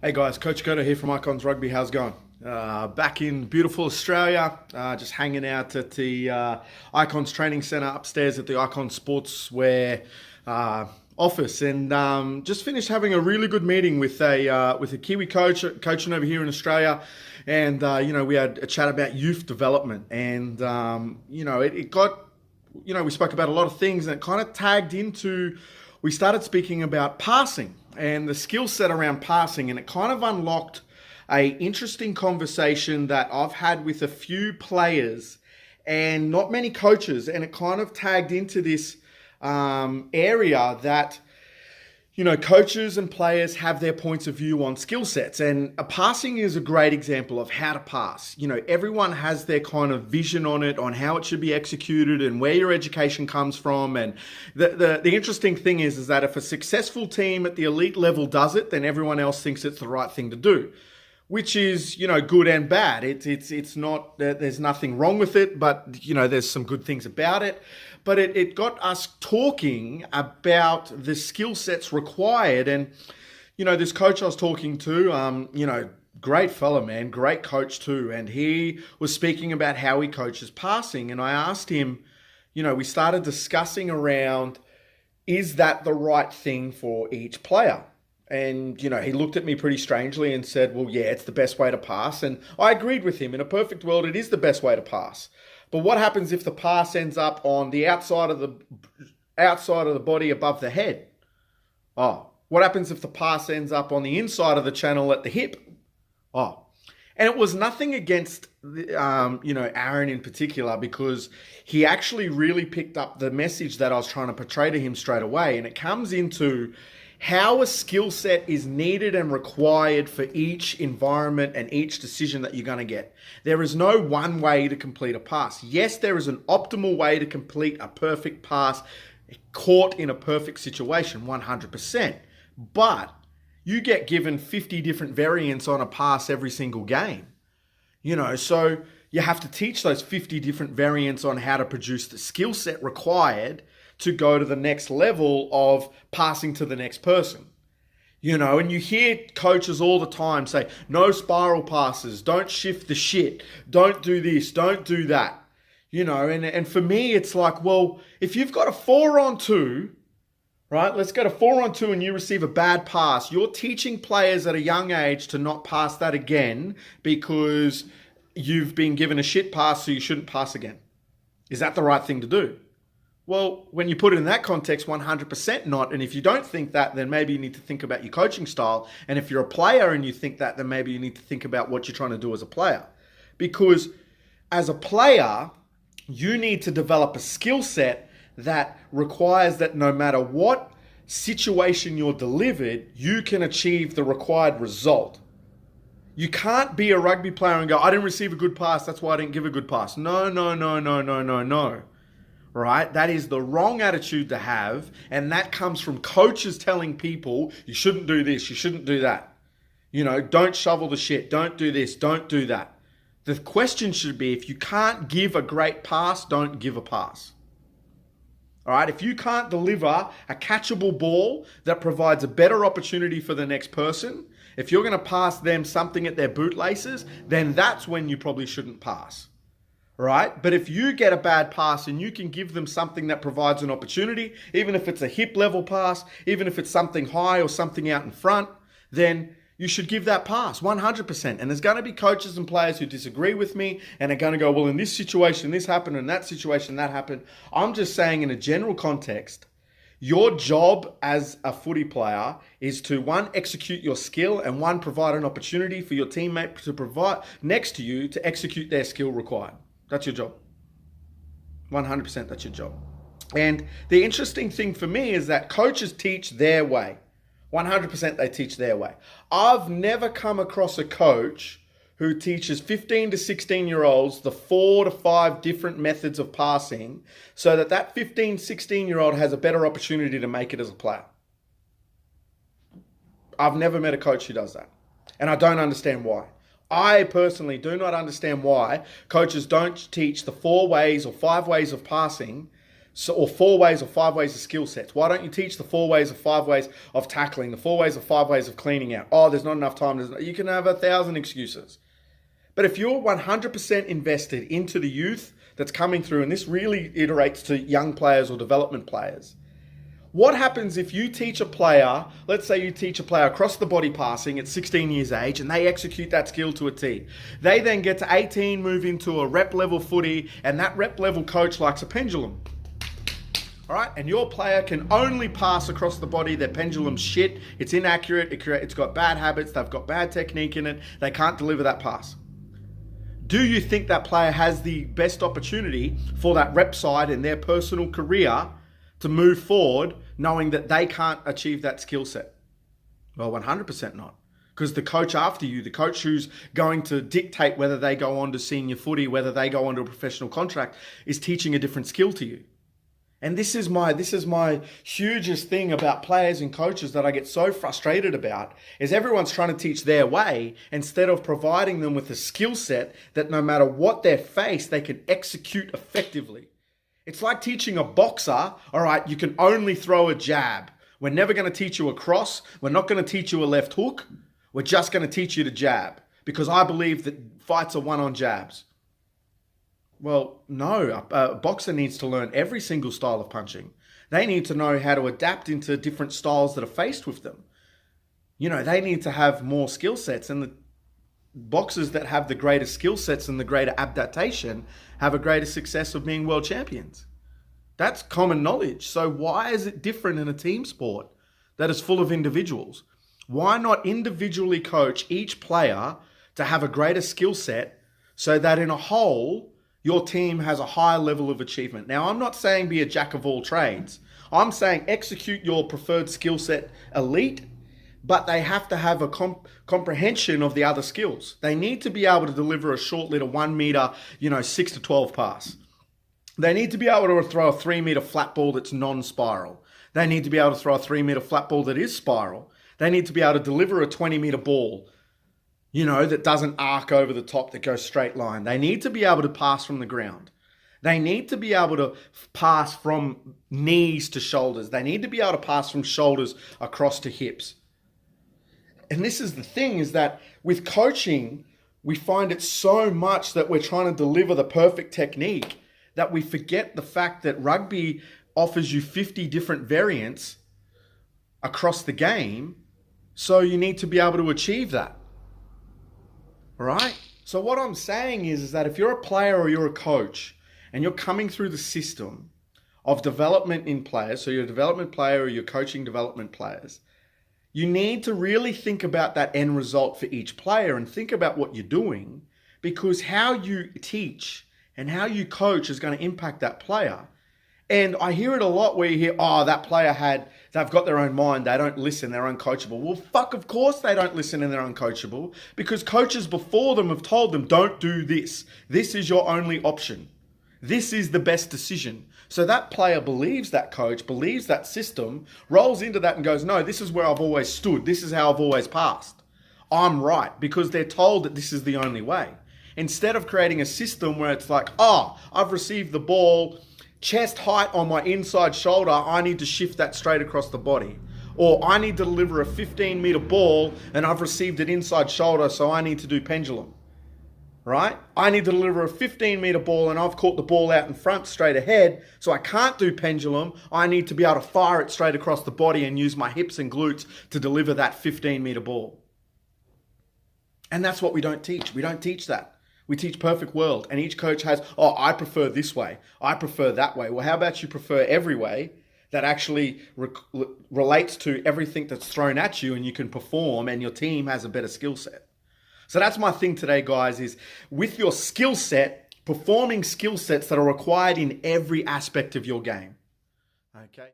Hey guys, Coach Goto here from Icons Rugby. How's it going? Back in beautiful Australia, just hanging out at the Icons Training Centre upstairs at the Icons Sportswear office, and just finished having a really good meeting with a Kiwi coach coaching over here in Australia, and we had a chat about youth development, and it got we spoke about a lot of things, and it kind of tagged into we started speaking about passing and the skill set around passing, and it kind of unlocked a interesting conversation that I've had with a few players and not many coaches, and it kind of tagged into this area that coaches and players have their points of view on skill sets, and passing is a great example of how to pass. Everyone has their kind of vision on it, on how it should be executed and where your education comes from. And the interesting thing is that if a successful team at the elite level does it, then everyone else thinks it's the right thing to do, which is, good and bad. It's not, there's nothing wrong with it, but, there's some good things about it. But it got us talking about the skill sets required. And, this coach I was talking to, great fella, man, great coach too. And he was speaking about how he coaches passing. And I asked him, we started discussing around, is that the right thing for each player? And, he looked at me pretty strangely and said, well, yeah, it's the best way to pass. And I agreed with him. In a perfect world, it is the best way to pass. But what happens if the pass ends up on the outside of the body above the head? Oh, what happens if the pass ends up on the inside of the channel at the hip? Oh, and it was nothing against, Aaron in particular, because he actually really picked up the message that I was trying to portray to him straight away. And it comes into how a skill set is needed and required for each environment and each decision that you're going to get. There is no one way to complete a pass. Yes, there is an optimal way to complete a perfect pass caught in a perfect situation, 100%. But you get given 50 different variants on a pass every single game. So you have to teach those 50 different variants on how to produce the skill set required to go to the next level of passing to the next person. And you hear coaches all the time say, no spiral passes, don't shift the shit, don't do this, don't do that. And for me, it's like, well, if you've got a 4-on-2, right, let's go to 4-on-2 and you receive a bad pass, you're teaching players at a young age to not pass that again because you've been given a shit pass, so you shouldn't pass again. Is that the right thing to do? Well, when you put it in that context, 100% not. And if you don't think that, then maybe you need to think about your coaching style. And if you're a player and you think that, then maybe you need to think about what you're trying to do as a player. Because as a player, you need to develop a skill set that requires that no matter what situation you're delivered, you can achieve the required result. You can't be a rugby player and go, I didn't receive a good pass, that's why I didn't give a good pass. No. Right? That is the wrong attitude to have, and that comes from coaches telling people, you shouldn't do this, you shouldn't do that. Don't shovel the shit, don't do this, don't do that. The question should be, if you can't give a great pass, don't give a pass. All right? If you can't deliver a catchable ball that provides a better opportunity for the next person, if you're going to pass them something at their bootlaces, then that's when you probably shouldn't pass. Right? But if you get a bad pass and you can give them something that provides an opportunity, even if it's a hip level pass, even if it's something high or something out in front, then you should give that pass 100%. And there's going to be coaches and players who disagree with me and are going to go, well, in this situation, this happened, in that situation, that happened. I'm just saying, in a general context, your job as a footy player is to, one, execute your skill, and one, provide an opportunity for your teammate to provide next to you to execute their skill required. That's your job. 100% that's your job. And the interesting thing for me is that coaches teach their way. 100% they teach their way. I've never come across a coach who teaches 15 to 16-year-olds the 4 to 5 different methods of passing so that 15, 16-year-old has a better opportunity to make it as a player. I've never met a coach who does that. And I don't understand why. I personally do not understand why coaches don't teach the 4 ways or 5 ways of passing So, or 4 ways or 5 ways of skill sets. Why don't you teach the 4 ways or 5 ways of tackling, the 4 ways or 5 ways of cleaning out? Oh, there's not enough time. You can have 1,000 excuses. But if you're 100% invested into the youth that's coming through, and this really iterates to young players or development players, what happens if you teach a player, let's say you teach a player across the body passing at 16 years age, and they execute that skill to a T. They then get to 18, move into a rep level footy, and that rep level coach likes a pendulum. All right, and your player can only pass across the body. Their pendulum's shit. It's inaccurate. It's got bad habits. They've got bad technique in it. They can't deliver that pass. Do you think that player has the best opportunity for that rep side in their personal career to move forward knowing that they can't achieve that skill set? Well, 100% not. Because the coach after you, the coach who's going to dictate whether they go on to senior footy, whether they go on to a professional contract, is teaching a different skill to you. And this is my hugest thing about players and coaches that I get so frustrated about, is everyone's trying to teach their way instead of providing them with a skill set that no matter what they face, they can execute effectively. It's like teaching a boxer, all right, you can only throw a jab. We're never going to teach you a cross. We're not going to teach you a left hook. We're just going to teach you to jab, because I believe that fights are won on jabs. Well, no, a boxer needs to learn every single style of punching. They need to know how to adapt into different styles that are faced with them. You know, they need to have more skill sets, and the boxers that have the greater skill sets and the greater adaptation have a greater success of being world champions. That's common knowledge. So why is it different in a team sport that is full of individuals? Why not individually coach each player to have a greater skill set so that in a whole, your team has a higher level of achievement? Now, I'm not saying be a jack of all trades. I'm saying execute your preferred skill set elite, but they have to have a comprehension of the other skills. They need to be able to deliver a short little 1 meter, 6 to 12 pass. They need to be able to throw a 3 meter flat ball that's non-spiral. They need to be able to throw a 3 meter flat ball that is spiral. They need to be able to deliver a 20 meter ball, that doesn't arc over the top, that goes straight line. They need to be able to pass from the ground. They need to be able to pass from knees to shoulders. They need to be able to pass from shoulders across to hips. And this is the thing, is that with coaching, we find it so much that we're trying to deliver the perfect technique that we forget the fact that rugby offers you 50 different variants across the game. So you need to be able to achieve that. All right? So what I'm saying is that if you're a player or you're a coach and you're coming through the system of development in players, so you're a development player or you're coaching development players, you need to really think about that end result for each player and think about what you're doing, because how you teach and how you coach is going to impact that player. And I hear it a lot where you hear, that player they've got their own mind, they don't listen, they're uncoachable. Well, fuck, of course they don't listen and they're uncoachable, because coaches before them have told them, don't do this. This is your only option. This is the best decision. So that player believes that coach, believes that system, rolls into that and goes, no, this is where I've always stood. This is how I've always passed. I'm right, because they're told that this is the only way. Instead of creating a system where it's like, I've received the ball, chest height on my inside shoulder, I need to shift that straight across the body. Or I need to deliver a 15 meter ball and I've received it inside shoulder, so I need to do pendulum. Right? I need to deliver a 15 meter ball and I've caught the ball out in front straight ahead, so I can't do pendulum. I need to be able to fire it straight across the body and use my hips and glutes to deliver that 15 meter ball. And that's what we don't teach. We don't teach that. We teach perfect world, and each coach has, I prefer this way. I prefer that way. Well, how about you prefer every way that actually relates to everything that's thrown at you and you can perform and your team has a better skill set. So that's my thing today, guys, is with your skill set, performing skill sets that are required in every aspect of your game. Okay.